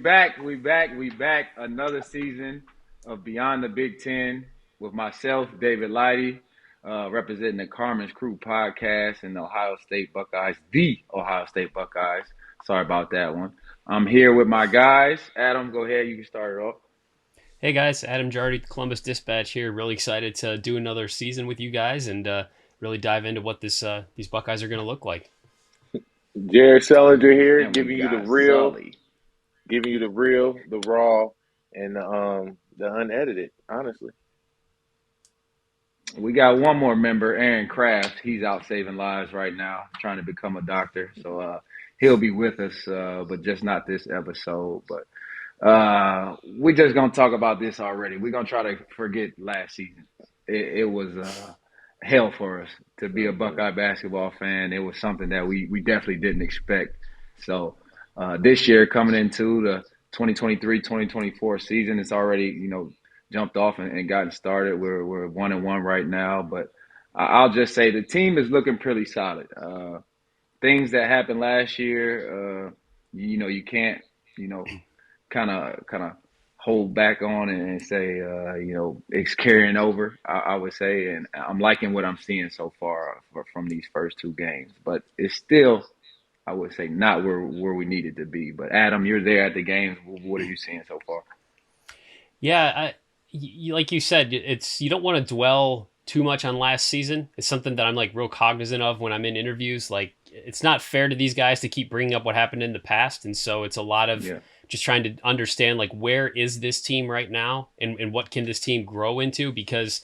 back. We back. Another season of Beyond the Big Ten with myself, David Lighty, representing the Carmen's Crew podcast and the Ohio State Buckeyes, the Ohio State Buckeyes. Sorry about that one. I'm here with my guys. Adam, go ahead. You can start it off. Hey guys, Adam Jardy, Columbus Dispatch here. Really excited to do another season with you guys and really dive into what these Buckeyes are going to look like. Jared Sullinger here, And we giving you the got real, Sully. the raw, and the unedited. Honestly, We got one more member, Aaron Kraft. He's out saving lives right now, trying to become a doctor. So he'll be with us, but just not this episode. But we're just gonna talk about this already. We're gonna try to forget last season. It was hell for us to be a Buckeye basketball fan. It was something that we definitely didn't expect. So this year, coming into the 2023-2024 season, it's already jumped off and gotten started. We're 1-1 right now, but I'll just say the team is looking pretty solid. Things that happened last year, you can't, kind of hold back on and say, it's carrying over. I would say, and I'm liking what I'm seeing so far from these first two games, but it's still, I would say, not where we needed to be. But Adam, you're there at the games. What are you seeing so far? Yeah, like you said, you don't want to dwell too much on last season. It's something that I'm like real cognizant of when I'm in interviews. Like it's not fair to these guys to keep bringing up what happened in the past, and so it's a lot of Yeah. just trying to understand like where is this team right now and what can this team grow into, because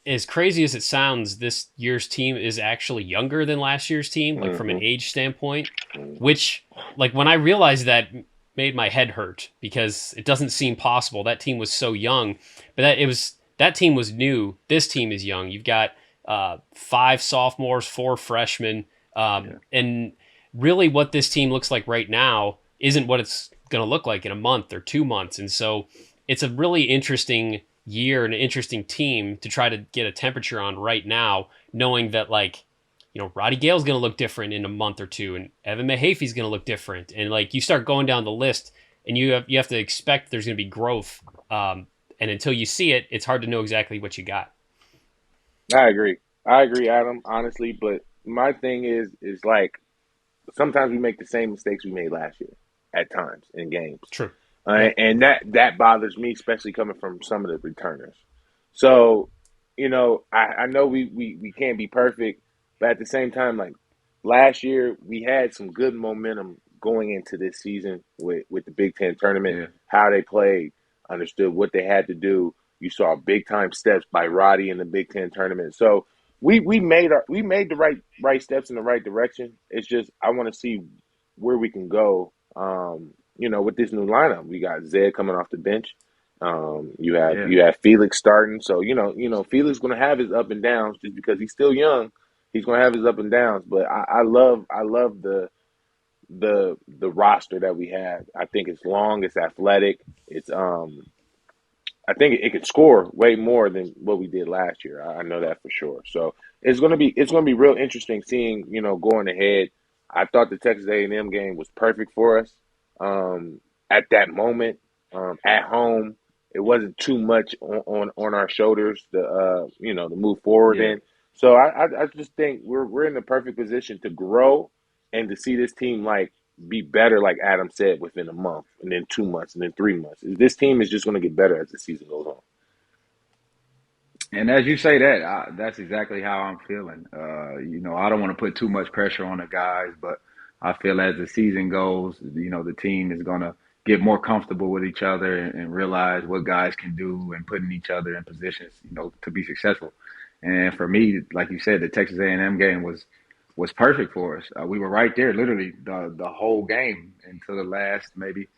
as crazy as it sounds, this year's team is actually younger than last year's team, like from an hmm age standpoint, which, like, when I realized that, made my head hurt because it doesn't seem possible. That team was so young, but that team was new. This team is young. You've got five sophomores, four freshmen, Yeah. and really what this team looks like right now isn't what it's going to look like in a month or 2 months. And so it's a really interesting year and an interesting team to try to get a temperature on right now, knowing that, like, Roddy Gale's going to look different in a month or two, and Evan Mahaffey's going to look different. And like you start going down the list, and you have to expect there's going to be growth. And until you see it, it's hard to know exactly what you got. I agree. I agree, Adam. Honestly, but my thing is like sometimes we make the same mistakes we made last year at times in games, True. Yep. and that bothers me, especially coming from some of the returners. So, I know we can't be perfect, but at the same time, like last year, we had some good momentum going into this season with the Big Ten tournament, Yeah. how they played, understood what they had to do. You saw big time steps by Roddy in the Big Ten tournament. So we made the right steps in the right direction. It's just I want to see where we can go. With this new lineup, we got Zed coming off the bench. You have Yeah. you have Felix starting, so Felix going to have his up and downs just because he's still young. He's going to have his up and downs, but I love the roster that we have. I think it's long, it's athletic, it's I think it could score way more than what we did last year. I know that for sure. So it's gonna be real interesting seeing going ahead. I thought the Texas A&M game was perfect for us at that moment at home. It wasn't too much on our shoulders to move forward Yeah. in. So I just think we're in the perfect position to grow and to see this team like be better, like Adam said, within a month, and then 2 months, and then 3 months. This team is just going to get better as the season goes on. And as you say that, that's exactly how I'm feeling. I don't want to put too much pressure on the guys, but I feel as the season goes, the team is going to get more comfortable with each other and realize what guys can do and putting each other in positions, to be successful. And for me, like you said, the Texas A&M game was perfect for us. We were right there, literally the whole game until the last maybe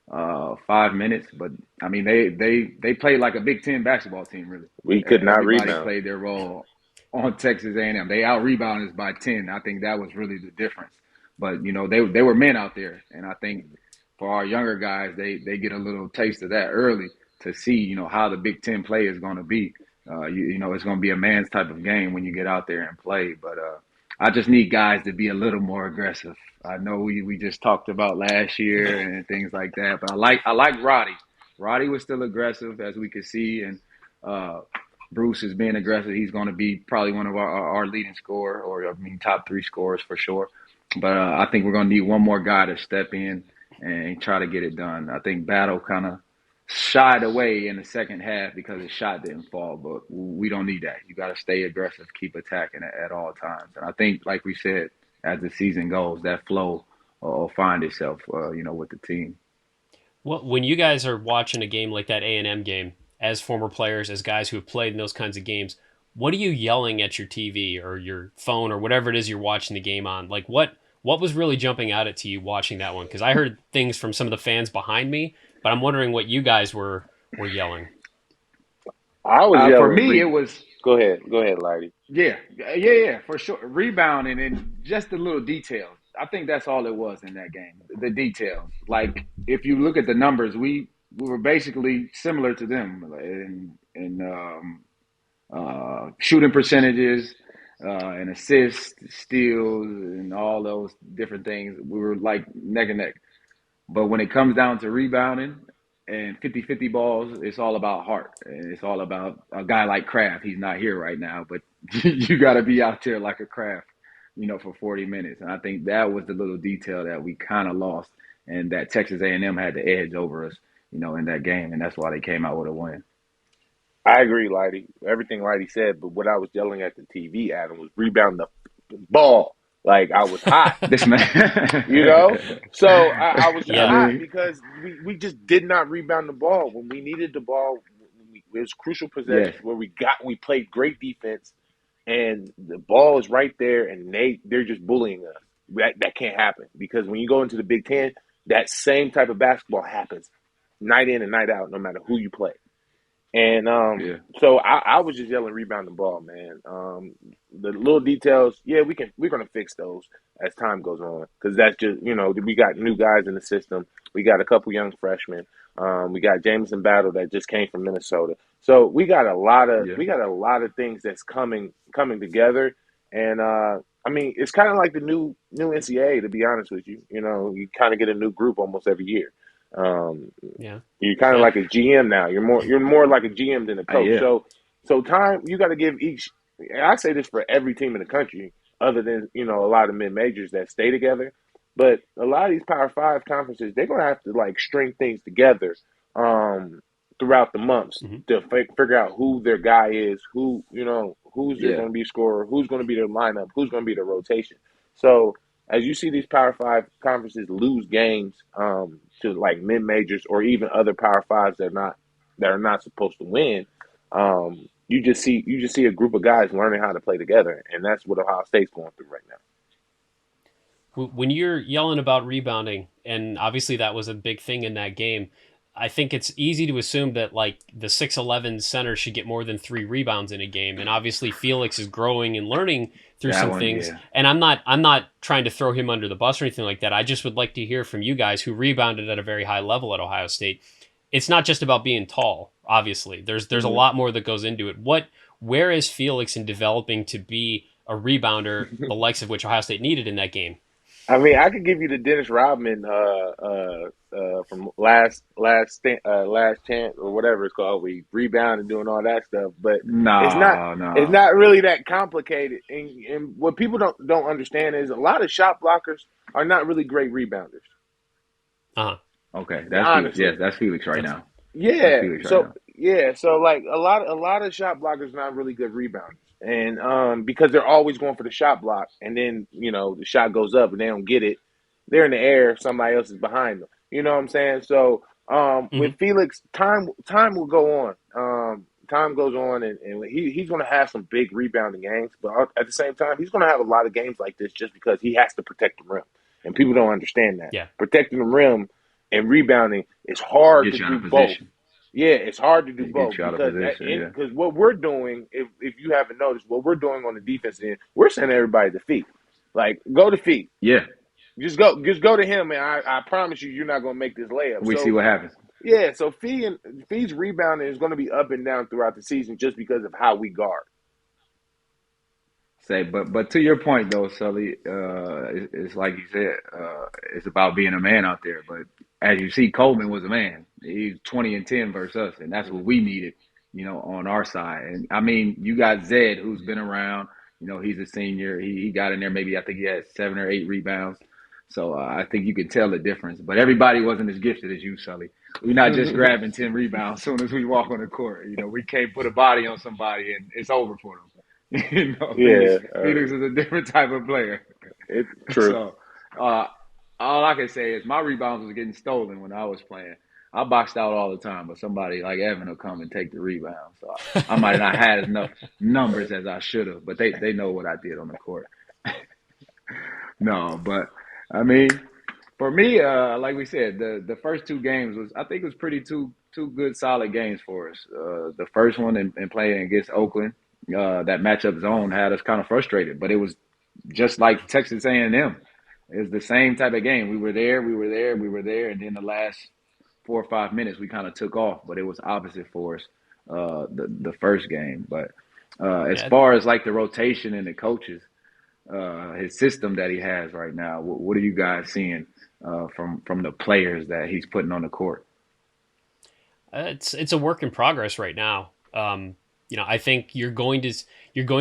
5 minutes. But I mean, they played like a Big Ten basketball team, really. We could not Everybody rebound. played their role on Texas A&M. They out rebounded us by 10. I think that was really the difference. But they were men out there, and I think for our younger guys, they get a little taste of that early to see how the Big Ten play is going to be. It's going to be a man's type of game when you get out there and play. But I just need guys to be a little more aggressive. I know we just talked about last year and things like that, but I like Roddy. Roddy was still aggressive as we could see, and uh, Bruce is being aggressive. He's going to be probably one of our leading scorer, or I mean top three scorers for sure. But I think we're going to need one more guy to step in and try to get it done. I think Battle kind of shied away in the second half because his shot didn't fall, but we don't need that. You got to stay aggressive, keep attacking at all times. And I think, like we said, as the season goes, that flow will find itself, with the team. Well, when you guys are watching a game like that A&M game, as former players, as guys who have played in those kinds of games, what are you yelling at your TV or your phone or whatever it is you're watching the game on? Like what was really jumping out at you watching that one? Because I heard things from some of the fans behind me, but I'm wondering what you guys were yelling. I was For yelling. me, it was Go ahead, Lighty. yeah, for sure. Rebounding and just the little details. I think that's all it was in that game. The details. Like if you look at the numbers, we were basically similar to them in shooting percentages, and assists, steals, and all those different things. We were like neck and neck. But when it comes down to rebounding and 50-50 balls, it's all about heart. And it's all about a guy like Kraft. He's not here right now, but you got to be out there like a Kraft, for 40 minutes. And I think that was the little detail that we kind of lost and that Texas A&M had the edge over us, in that game. And that's why they came out with a win. I agree, Lighty. Everything Lighty said, but what I was yelling at the TV, Adam, was rebound the ball. Like I was hot. This man. You know? So I was just Yeah. hot because we just did not rebound the ball. When we needed the ball, it was crucial Yes. possessions where we played great defense and the ball is right there and they're just bullying us. That can't happen because when you go into the Big Ten, that same type of basketball happens night in and night out, no matter who you play. And Yeah. so I was just yelling rebound the ball, man. The little details, yeah, we're gonna fix those as time goes on because that's just we got new guys in the system. We got a couple young freshmen. We got Jameson Battle that just came from Minnesota. So Yeah. we got a lot of things that's coming together. And I mean, it's kind of like the new NCAA, to be honest with you. You kind of get a new group almost every year. Um, Yeah. you're kind of Yeah. like a GM now. You're more like a GM than a coach. Yeah. So time you got to give each. And I say this for every team in the country, other than a lot of mid majors that stay together. But a lot of these Power Five conferences, they're gonna have to like string things together um, throughout the months Mhm. to figure out who their guy is, who's their Yeah. going to be scorer, who's going to be their lineup, who's going to be their rotation. So as you see these Power Five conferences lose games to like mid majors or even other Power Fives that are not supposed to win, you just see a group of guys learning how to play together, and that's what Ohio State's going through right now. When you're yelling about rebounding, and obviously that was a big thing in that game, I think it's easy to assume that like the 6'11" center should get more than 3 rebounds in a game. And obviously Felix is growing and learning through That some one. things. Yeah. And I'm not trying to throw him under the bus or anything like that. I just would like to hear from you guys who rebounded at a very high level at Ohio State. It's not just about being tall, obviously. There's a lot more that goes into it. Where is Felix in developing to be a rebounder, the likes of which Ohio State needed in that game? I mean, I could give you the Dennis Rodman from last chance or whatever it's called. We rebound and doing all that stuff, but it's not No, it's no. not really that complicated. And what people don't understand is a lot of shot blockers are not really great rebounders. Uh-huh. Okay, that's Felix. Yes, Honestly, that's Felix right That's now. That's yeah. Felix right So now. yeah. So like a lot of shot blockers not really good rebounders, and because they're always going for the shot block, and then the shot goes up and they don't get it. They're in the air. Somebody else is behind them. You know what I'm saying? So with Mhm. Felix, time will go on. Time goes on, and he's going to have some big rebounding games, but at the same time, he's going to have a lot of games like this just because he has to protect the rim, and people don't understand that Yeah. protecting the rim and rebounding is hard to Get you out do of both. position. Yeah, it's hard to do It gets both you out of because position. Yeah. because what we're doing, if you haven't noticed, what we're doing on the defense end, we're sending everybody to feet. Like go to feet. Yeah. Just go to him, and I promise you're not gonna make this layup. We see So what happens. yeah, so Fee's rebounding is going to be up and down throughout the season just because of how we guard. say. But to your point though, Sully, it's like you said, it's about being a man out there. But as you see, Coleman was a man. He's 20 and 10 versus us, and that's what we needed, on our side. And I mean, you got Zed, who's been around. He's a senior. He got in there. Maybe I think he had 7 or 8 rebounds. So I think you can tell the difference. But everybody wasn't as gifted as you, Sully. We're not just grabbing 10 rebounds as soon as we walk on the court. We can't put a body on somebody and it's over for them. Yeah, Felix is a different type of player. it's true. So all I can say is my rebounds was getting stolen when I was playing. I boxed out all the time, but somebody like Evan will come and take the rebound. So I might not have had enough numbers as I should have, but they know what I did on the court. No, but I mean, for me, like we said, the first 2 games I think it was pretty two good solid games for us. The first one in playing against Oakland, that matchup zone had us kind of frustrated, but it was just like Texas A&M. It was the same type of game. We were there, and then the last 4 or 5 minutes we kind of took off, but it was opposite for us the first game. But as Yeah. far as like the rotation and the coaches, his system that he has right now, what are you guys seeing from the players that he's putting on the court? It's a work in progress right now. I think you're going to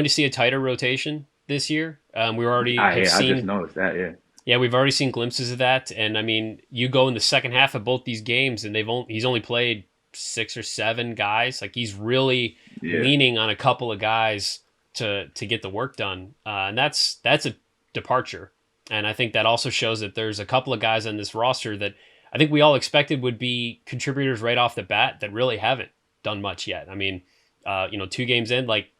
see a tighter rotation this year. We already have I just seen. noticed that. Yeah, we've already seen glimpses of that, and I mean, you go in the second half of both these games, and he's only played 6 or 7 guys. Like he's really Yeah. leaning on a couple of guys to get the work done, and that's a departure. And I think that also shows that there's a couple of guys on this roster that I think we all expected would be contributors right off the bat that really haven't done much yet. I mean, 2 games in, like,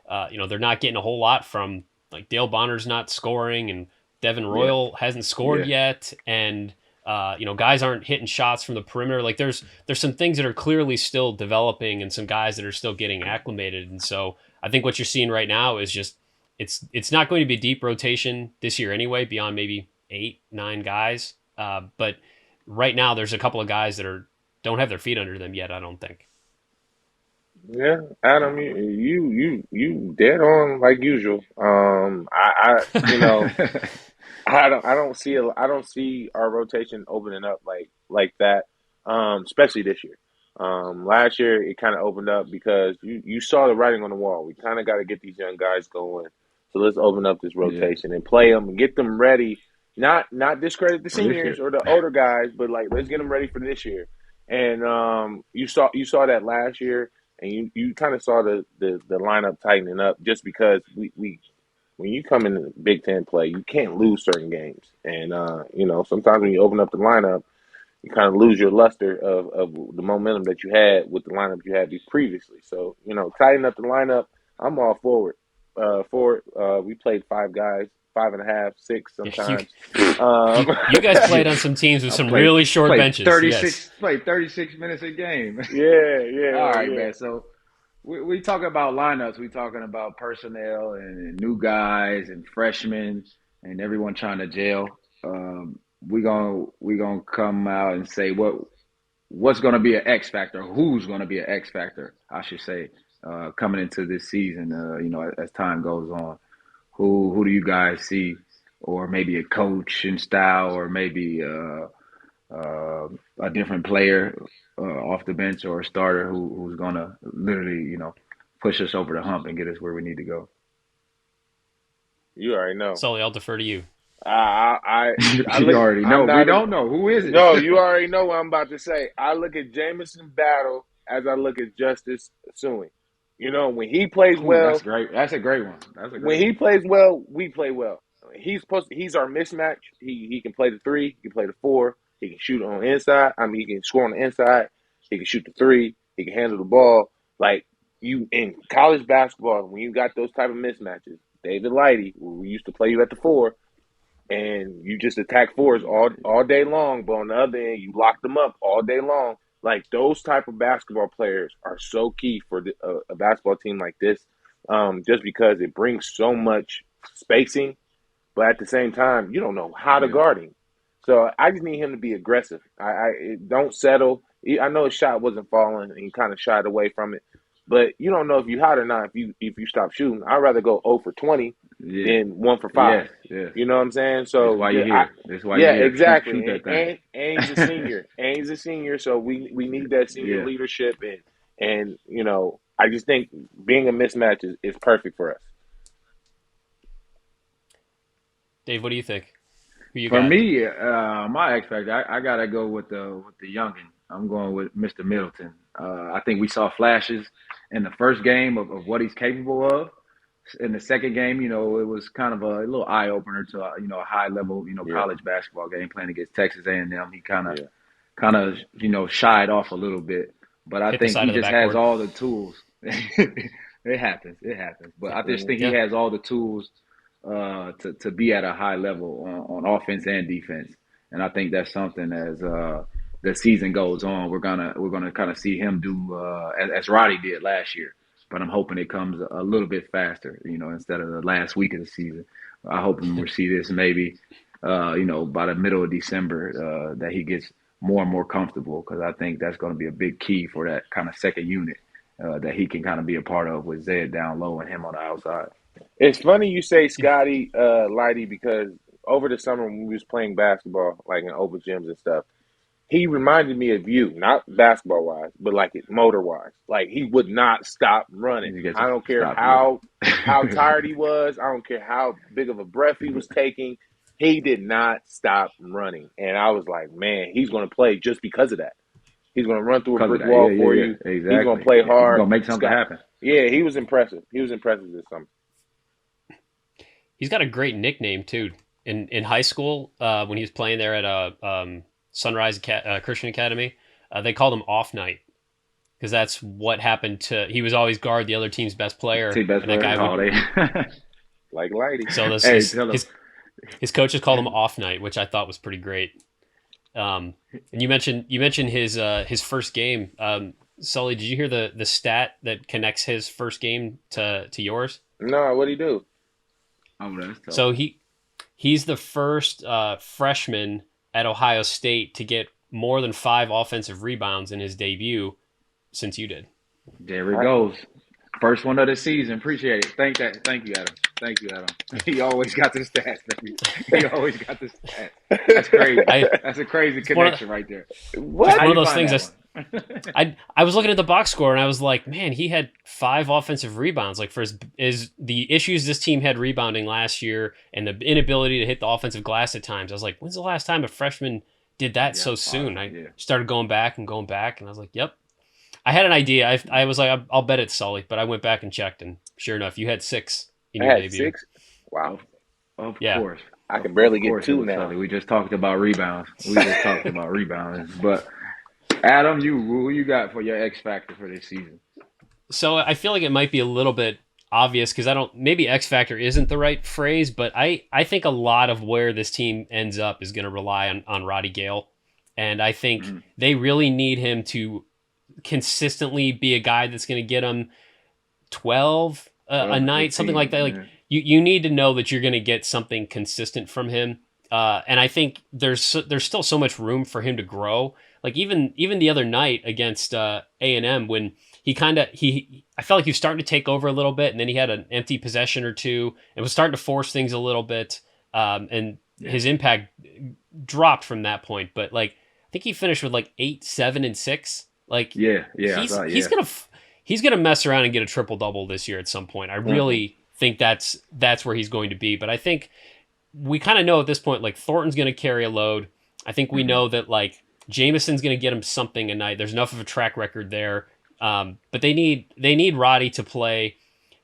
they're not getting a whole lot from, like, Dale Bonner's not scoring, and Devin Royal hasn't scored yet, and guys aren't hitting shots from the perimeter. Like there's some things that are clearly still developing, and some guys that are still getting acclimated. And so I think what you're seeing right now is just it's not going to be a deep rotation this year anyway, beyond maybe 8, 9 guys. But right now there's a couple of guys that don't have their feet under them yet, I don't think. Yeah, Adam, you dead on like usual. I don't see our rotation opening up like that. Especially this year. Last year it kind of opened up because you saw the writing on the wall. We kind of got to get these young guys going. So let's open up this rotation and play them and get them ready. Not discredit the seniors or the older guys, but like let's get them ready for this year. And you saw that last year, and you kind of saw the lineup tightening up just because we when you come into Big Ten play, you can't lose certain games. And sometimes when you open up the lineup, you kind of lose your luster of the momentum that you had with the lineup you had previously. So, tighten up the lineup. I'm all for it. We played 5 guys, 5.5, 6 sometimes. You guys played on some teams with some really short benches. 36, played 36 minutes a game. Yeah. All right, man. So we talk about lineups. We talking about personnel and new guys and freshmen and everyone trying to gel. We gonna come out and say what's gonna be an X factor. Who's gonna be an X factor? I should say coming into this season. As time goes on, who do you guys see, or maybe a coach in style, or maybe a different player off the bench or a starter who's gonna literally push us over the hump and get us where we need to go. You already know. Sully, I'll defer to you. You already know. We don't know. Who is it? No, you already know what I'm about to say. I look at Jamison Battle as I look at Justice Suing. When he plays well, that's great. That's a great one. When he plays well, we play well. He's our mismatch. He can play the 3, he can play the 4, he can shoot on the inside. I mean, he can score on the inside. He can shoot the 3. He can handle the ball. Like you in college basketball, when you got those type of mismatches, David Lighty, we used to play you at the 4. And you just attack 4s all day long, but on the other end, you lock them up all day long. Like those type of basketball players are so key for a basketball team like this, just because it brings so much spacing, but at the same time, you don't know how to guard him. So I just need him to be aggressive. I don't settle. I know his shot wasn't falling, and he kind of shied away from it, but you don't know if you hot or not if you stop shooting. I'd rather go 0 for 20 Yeah. than 1 for 5. Yes. Yes. You know what I'm saying? That's So why you're I, here. That's why you're yeah, here. Shoot exactly. that thing. And he's a senior. And he's a senior, so we need that senior Yeah. leadership, and I just think being a mismatch is perfect for us. Dave, what do you think? Who you For got? me, my X factor, I gotta go with the youngin. I'm going with Mr. Middleton. I think we saw flashes in the first game of what he's capable of. In the second game, it was kind of a little eye opener to a high level Yeah, college basketball game playing against Texas A&M. He yeah. kind of shied off a little bit, but I Hit the think side he of the just has backboard. all the tools. It happens. It happens. But I just think he Yeah. has all the tools to be at a high level on offense and defense. And I think that's something as the season goes on, we're gonna kind of see him do as Roddy did last year. But I'm hoping it comes a little bit faster, instead of the last week of the season. I hope we'll see this maybe, by the middle of December, that he gets more and more comfortable, because I think that's going to be a big key for that kind of second unit that he can kind of be a part of with Zed down low and him on the outside. It's funny you say Scotty Lighty, because over the summer when we was playing basketball, like in open gyms and stuff, he reminded me of you, not basketball wise, but like it motor wise. Like he would not stop running. You get I to don't care stop, yeah. how tired he was. I don't care how big of a breath he was taking. He did not stop running, and I was like, man, he's going to play just because of that. He's going to run through a Because of brick that, yeah, wall for yeah, you. yeah, He's going to exactly. play He's hard. gonna make something Scott, happen. yeah, he was impressive. He was impressive this summer. He's got a great nickname too. In high school, when he was playing there at Sunrise Christian Academy, they called him Off Night, because that's what happened to. He was always guard the other team's best player, See, best and that player. guy Oh, would. they. Like Lighty. So this Hey, tell him. his coaches called him Off Night, which I thought was pretty great. And you mentioned his first game. Sully, did you hear the stat that connects his first game to yours? No, what'd he do? Oh, that's tough. So he's the first freshman at Ohio State to get more than 5 offensive rebounds in his debut since you did. There it goes. First one of the season. Appreciate it. Thank you, Adam. Thank you, Adam. He always got the stats, baby. He always got the stats. That's crazy. That's a crazy connection right there. What? It's How one of you those find things. that one? I was looking at the box score and I was like, man, he had 5 offensive rebounds. Like for the issues this team had rebounding last year and the inability to hit the offensive glass at times. I was like, when's the last time a freshman did that so soon? I started going back, and I was like, yep. I had an idea. I was like, I'll bet it's Sully, but I went back and checked, and sure enough, you had 6 in I your had debut. 6. Wow. Of Yeah. course. I can barely Of get course 2 it was now. Sully. We just talked about rebounds. But Adam, who you got for your X factor for this season? So I feel like it might be a little bit obvious because maybe X factor isn't the right phrase, but I think a lot of where this team ends up is going to rely on Roddy Gale. And I think they really need him to consistently be a guy that's going to get them 12 a night, 15, something like that. Like you need to know that you're going to get something consistent from him. And I think there's still so much room for him to grow. Like even the other night against A&M, when I felt like he was starting to take over a little bit, and then he had an empty possession or two and was starting to force things a little bit. His impact dropped from that point. But like, I think he finished with like 8, 7, and 6. Like, he's gonna mess around and get a triple double this year at some point. I really think that's where he's going to be. But I think we kind of know at this point, like Thornton's gonna carry a load. I think we know that like Jameson's gonna get him something a night. There's enough of a track record there. But they need Roddy to play,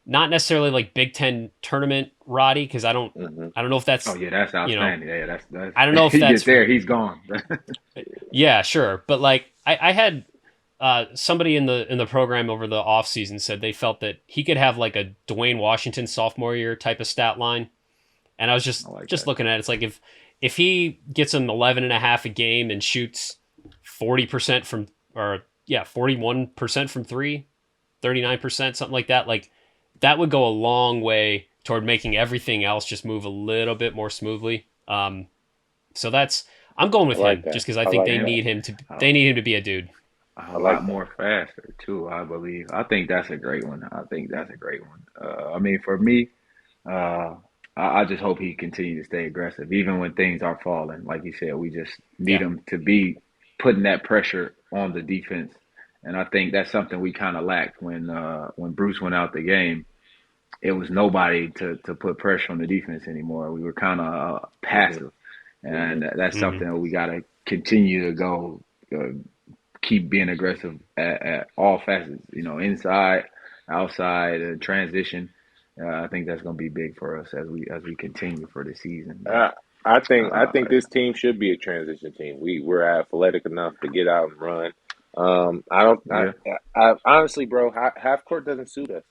not necessarily like Big Ten tournament Roddy, because I don't know if that's that's outstanding. That's I don't know if he that's gets there, he's gone. Yeah, sure. But like I had somebody in the program over the offseason said they felt that he could have like a Dwayne Washington sophomore year type of stat line. And I was just looking at it. It's like if he gets him 11 and a half a game and shoots 40% from, or 41% from 3, 39%, something like that, like that would go a long way toward making everything else just move a little bit more smoothly. So I'm going with him just because I think they need him to be a dude. A lot more faster too, I believe. I think that's a great one. I mean, for me, Uh, I just hope he continues to stay aggressive, even when things are falling. Like you said, we just need Yeah. him to be putting that pressure on the defense, and I think that's something we kind of lacked when Bruce went out the game. It was nobody to put pressure on the defense anymore. We were kind of Hmm. passive, Hmm. and that's Hmm. something that we got to continue to go. Keep being aggressive at all facets. Inside, outside, transition. I think that's going to be big for us as we continue for the season. But Uh, I think uh, this team should be a transition team. We're athletic enough to get out and run. I don't. yeah, I honestly, bro, half court doesn't suit us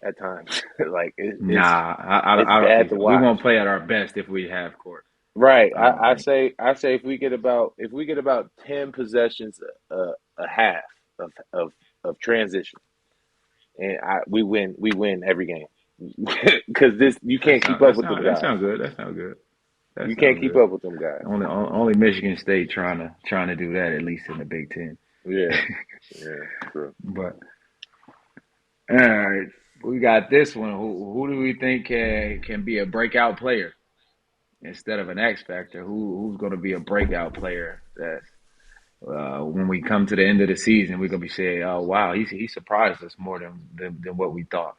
at times. Like nah, it's bad to we watch. won't play at our best if we have court. Right. I don't think. I say if we get about 10 possessions a half of of transition, and we win every game because this you can't keep up with them That guys. sound good. That sound good. That You can't sound keep good. up with them guys. Only Michigan State trying to do that at least in the Big Ten. Yeah. Yeah. True. But all right, we got this one. Who do we think can be a breakout player instead of an X factor? Who's going to be a breakout player that when we come to the end of the season we're going to be saying, oh wow, he surprised us more than what we thought.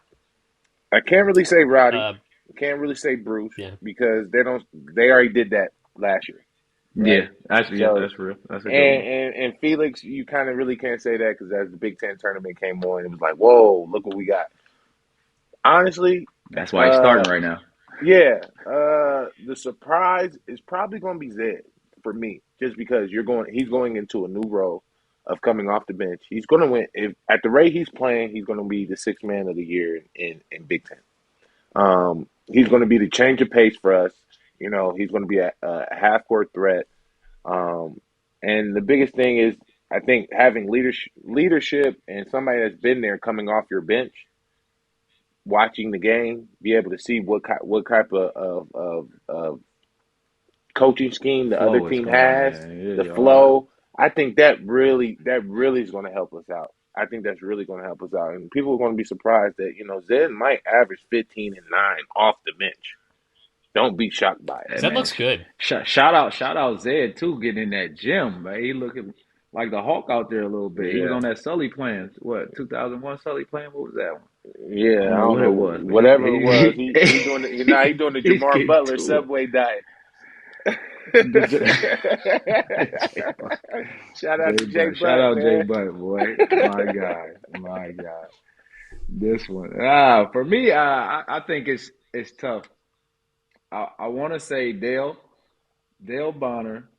I can't really say Roddy. Uh, I can't really say Bruce yeah. because they already did that last year, Yeah, right? So that's real. That's a good and one. and Felix, you kind of really can't say that because as the Big Ten tournament came on, it was like, whoa, look what we got. Honestly, That's why he's uh, starting right now. yeah, the surprise is probably going to be Zed for me, just because he's going into a new role of coming off the bench. He's going to win if at the rate he's playing, he's going to be the sixth man of the year in Big Ten. He's going to be the change of pace for us. He's going to be a half court threat. Um, and the biggest thing is, I think having leadership and somebody that's been there coming off your bench, watching the game, be able to see what type of coaching scheme the other Flow is team going on has, there. the Yeah, all that. flow. I think that really is going to help us out. I think that's really going to help us out, and people are going to be surprised that Zed might average 15 and 9 off the bench. Don't be shocked by it. Hey, That man, looks good. shout out Zed too, getting in that gym, man. He looking like the Hulk out there a little bit. He was Yeah, on that Sully plan. What 2001 Sully plan? What was that one? I yeah. don't I know don't what know it was, but whatever it was. He he doing he doing the he's Jamar getting Butler to Subway diet. it. Jay Butt, Shout out Jay to Jay Butt, shout Butt, out Jay man. Butt, boy, my guy. This one, for me, I think it's tough. I want to say Dale Bonner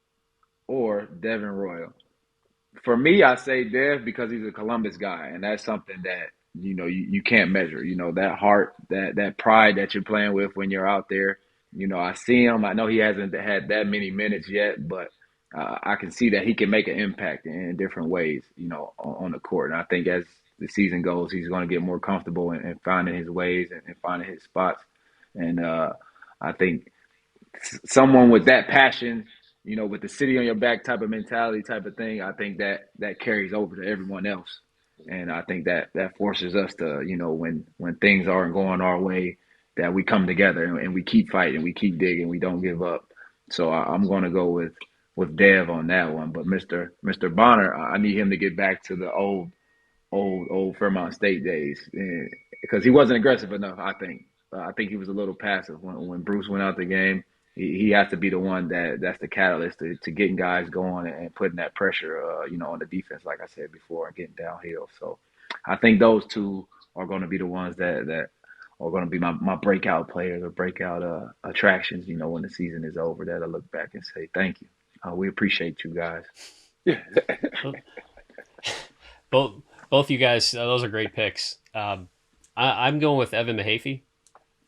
or Devin Royal. For me, I say Dev because he's a Columbus guy, and that's something that you can't measure. That heart, that pride that you're playing with when you're out there. I see him. I know he hasn't had that many minutes yet, but I can see that he can make an impact in different ways. On the court, and I think as the season goes, he's going to get more comfortable in finding his ways and finding his spots. And I think someone with that passion, with the city on your back type of mentality type of thing, I think that carries over to everyone else. And I think that forces us to, when things aren't going our way, that we come together and we keep fighting, we keep digging, we don't give up. So I'm going to go with Dev on that one. But Mr. Bonner, I need him to get back to the old Fairmont State days, because he wasn't aggressive enough. I think he was a little passive when Bruce went out the game. He has to be the one that's the catalyst to getting guys going and putting that pressure, on the defense, like I said before, and getting downhill. So I think those two are going to be the ones that are going to be my breakout players or breakout attractions. When the season is over, that I look back and say thank you. We appreciate you guys. Both both you guys, those are great picks. I'm going with Evan Mahaffey.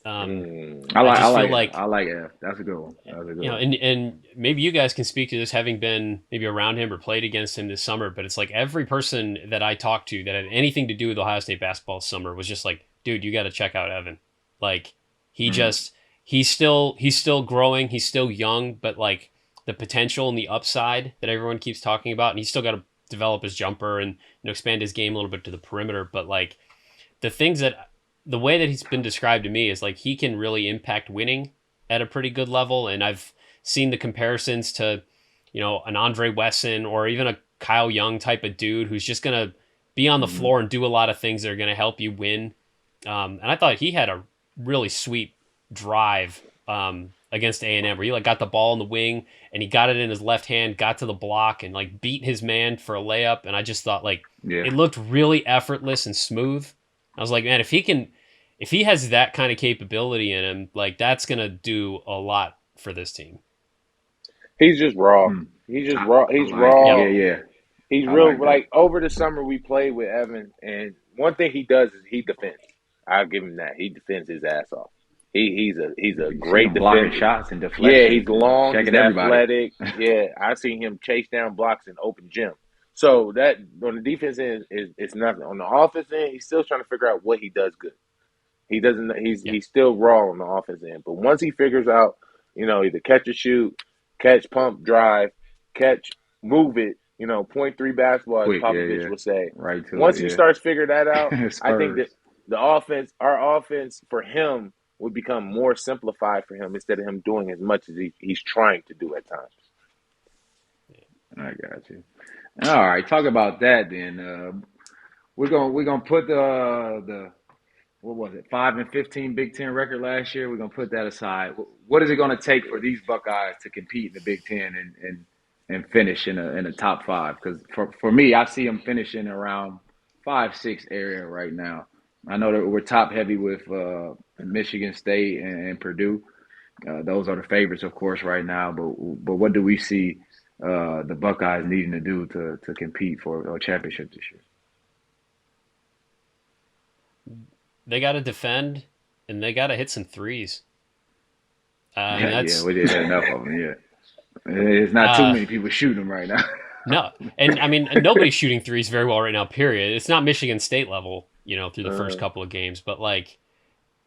Um, Mm, I I just feel like like, I like F. That's a good one. That's a good one. and maybe you guys can speak to this, having been maybe around him or played against him this summer. But it's like every person that I talked to that had anything to do with Ohio State basketball this summer was just like, dude, you got to check out Evan. Like he Mm. just he's still growing. He's still young, but like the potential and the upside that everyone keeps talking about, and he's still got to develop his jumper and expand his game a little bit to the perimeter. But like the things that the way that he's been described to me is like he can really impact winning at a pretty good level. And I've seen the comparisons to, an Andre Wesson or even a Kyle Young type of dude who's just going to be on the Mm-hmm. floor and do a lot of things that are going to help you win. And I thought he had a really sweet drive against A&M where he like got the ball in the wing and he got it in his left hand, got to the block and like beat his man for a layup. And I just thought like Yeah. it looked really effortless and smooth. I was like, man, if he has that kind of capability in him, like that's gonna do a lot for this team. He's just raw. Hmm. He's just raw. I He's like it. raw. Yep. Yeah. He's I real. like that. Like over the summer, we played with Evan, and one thing he does is he defends. I'll give him that. He defends his ass off. He's a You see great him blocking defender. shots and Yeah, deflections he's and long. He's checking everybody. athletic. Yeah, I seen him chase down blocks in open gym. So that on the defense end is it's nothing. On the offense end, he's still trying to figure out what he does good. He doesn't. Yeah. He's still raw on the offense end. But once he figures out, either catch or shoot, catch, pump, drive, catch, move it. Point three basketball, as Quick. Popovich would say. Right to Once he it. starts figuring that out, Yeah. I think Spurs. that the offense, our offense for him, would become more simplified for him instead of him doing as much as he's trying to do at times. I got you. All right, talk about that then. We're gonna put the what was it, 5-15 Big Ten record last year. We're gonna put that aside. What is it gonna take for these Buckeyes to compete in the Big Ten and finish in a top five? Because for me, I see them finishing around 5-6 area right now. I know that we're top heavy with Michigan State and Purdue. Those are the favorites, of course, right now. But what do we see the Buckeyes needing to do to compete for a championship this year? They got to defend and they got to hit some threes. Yeah, we did enough of them. Yeah, there's not too many people shooting them right now. No, and I mean nobody's shooting threes very well right now. Period. It's not Michigan State level, through the first couple of games, but like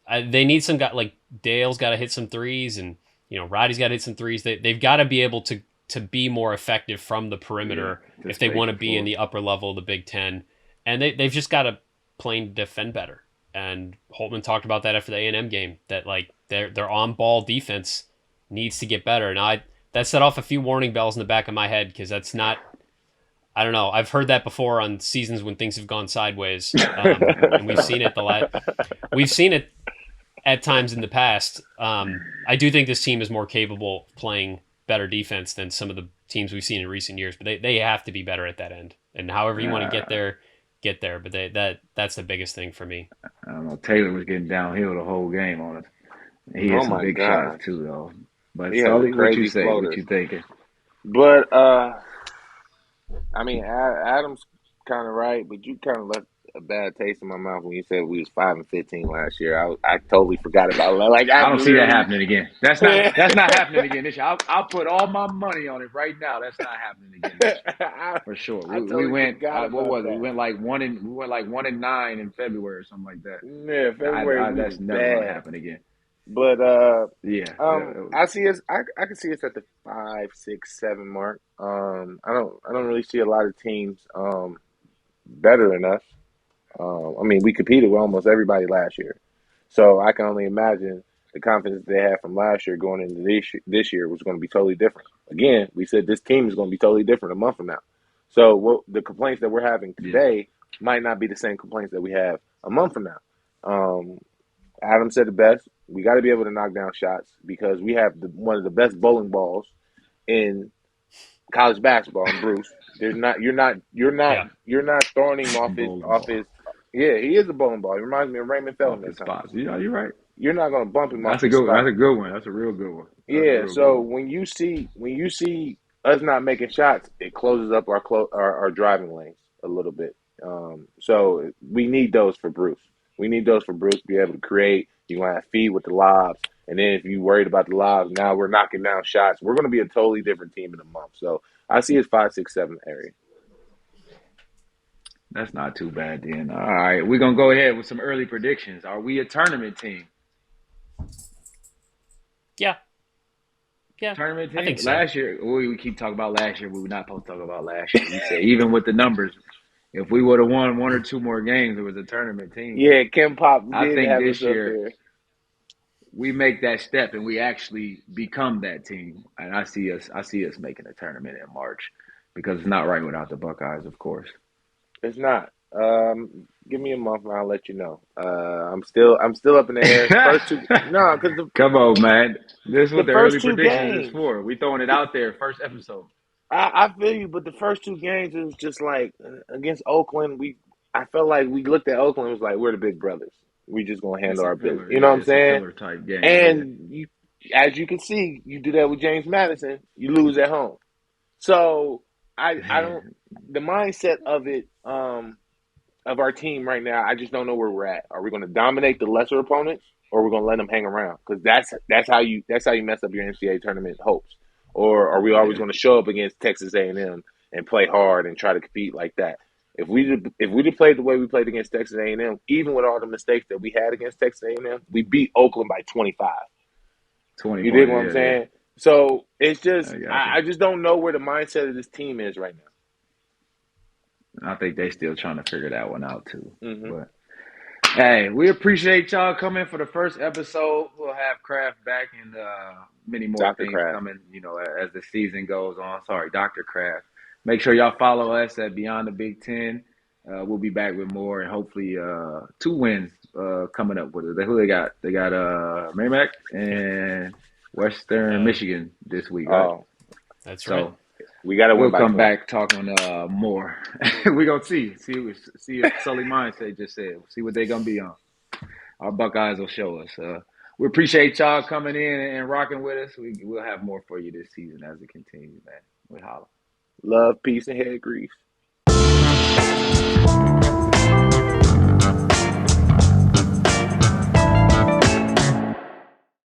they need some guy like Dale's got to hit some threes, and Roddy's got to hit some threes. They've got to be able to be more effective from the perimeter if they want to be in the upper level of the Big Ten, and they've just got to plain defend better. And Holtman talked about that after the A&M game, that like their on ball defense needs to get better, and that set off a few warning bells in the back of my head because that's not. I don't know. I've heard that before on seasons when things have gone sideways, and we've seen it we've seen it at times in the past. I do think this team is more capable of playing better defense than some of the teams we've seen in recent years, but they have to be better at that end. And however you want to get there. But that's the biggest thing for me. I don't know. Taylor was getting downhill the whole game on us. He hit some big shots too, though. But Sully, what you say? Floaters. What you thinking? But I mean, Adam's kind of right, but you kind of left a bad taste in my mouth when you said we was 5-15 last year. I totally forgot about that. Like I don't see that happening again. That's not happening again this year. I'll put all my money on it right now. That's not happening again this year, for sure. We went what was it? We went like 1-9 in February or something like that. Yeah, February. That's never gonna happen again. But yeah, I see us. I can see us at the 5, 6, 7 mark. I don't really see a lot of teams better than us. I mean, we competed with almost everybody last year, so I can only imagine the confidence they had from last year going into this year was going to be totally different. Again, we said this team is going to be totally different a month from now. So the complaints that we're having today might not be the same complaints that we have a month from now. Adam said it best. We got to be able to knock down shots because we have one of the best bowling balls in college basketball. And Bruce, you're not throwing him off his. Yeah, he is a bowling ball. He reminds me of Raymond Felton. Spots. Yeah, you're right. You're not going to bump him off. That's a good one. That's a real good one. Yeah. So when you see us not making shots, it closes up our driving lanes a little bit. So we need those for Bruce. We need those for Bruce to be able to create. You're going to have feed with the lobs. And then if you're worried about the lobs, now we're knocking down shots. We're going to be a totally different team in a month. So I see it 5, 6, 7 area. That's not too bad then. All right. We're going to go ahead with some early predictions. Are we a tournament team? Yeah. Tournament team? I think so. Last year, we keep talking about last year. We were not supposed to talk about last year. You said even with the numbers, If we would have won one or two more games, it was a tournament team. Yeah, Kim Pop I did think have us this up year there. we make that step and we actually become that team. And I see us making a tournament in March because it's not right without the Buckeyes, of course. It's not. Give me a month and I'll let you know. I'm still up in the air. First two, no, because Come on, man. This is the what the first early two predictions is games, for. We throwing it out there first episode. I feel you, but the first two games it was just like against Oakland. I felt like we looked at Oakland and was like, we're the big brothers. We just gonna handle It's a our business. filler, You know what I'm yeah. It's a saying? filler type game, yeah. And as you can see, you do that with James Madison, you lose at home. So I don't Man, the mindset of it of our team right now. I just don't know where we're at. Are we going to dominate the lesser opponents, or are we going to let them hang around? Because that's how you mess up your NCAA tournament hopes. Or are we always yeah. going to show up against Texas A&M and play hard and try to compete like that? If we played the way we played against Texas A&M, even with all the mistakes that we had against Texas A&M, we beat Oakland by 25. 20 You dig points, what I'm yeah, yeah. saying? So it's just I got you. I just don't know where the mindset of this team is right I think they still trying to figure that one out too. now. But hey, we appreciate y'all coming for the first episode. We'll have Kraft back and many more Dr. things Kraft. coming, as the season goes on. Sorry, Dr. Kraft. Make sure y'all follow us at Beyond the Big Ten. We'll be back with more and hopefully two wins coming up with it. Who they got? They got Merrimack and Western Uh, Michigan this week, right? Oh, that's right. So we got to win we'll by come 20. back talking more. We're gonna see if Sully Mindset just said. See what they're gonna be on. Our Buckeyes will show us. We appreciate y'all coming in and rocking with us. We'll have more for you this season as it continues, man. We holla. Love, peace, and head grease.